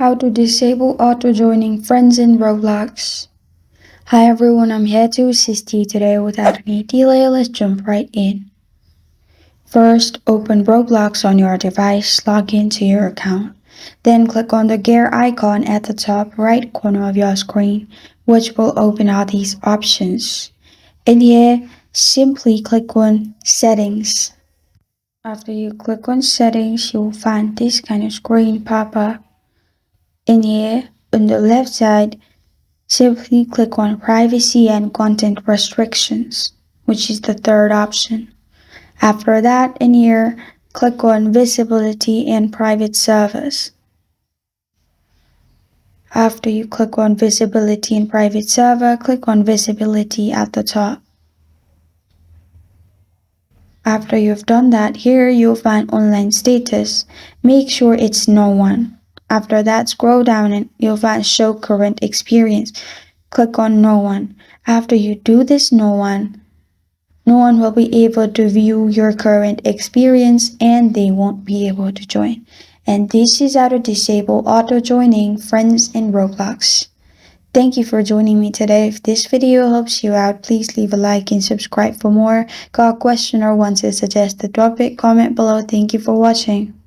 How to disable auto-joining friends in Roblox. Hi everyone, I'm here to assist you today without any delay. Let's jump right in. First, open Roblox on your device, log into your account. Then click on the gear icon at the top right corner of your screen, which will open all these options. In here, simply click on Settings. After you click on Settings, you'll find this kind of screen pop up. In here, on the left side, simply click on Privacy and Content Restrictions, which is the third option. After that, in here, click on Visibility and Private Servers. After you click on Visibility and Private Server, click on Visibility at the top. After you've done that, here you'll find Online Status. Make sure it's No One. After that, scroll down and you'll find Show Current Experience. Click on No One. After you do this no one will be able to view your current experience and they won't be able to join. And this is how to disable auto-joining friends in Roblox. Thank you for joining me today. If this video helps you out, please leave a like and subscribe for more. Got a question or want to suggest a topic? Comment below. Thank you for watching.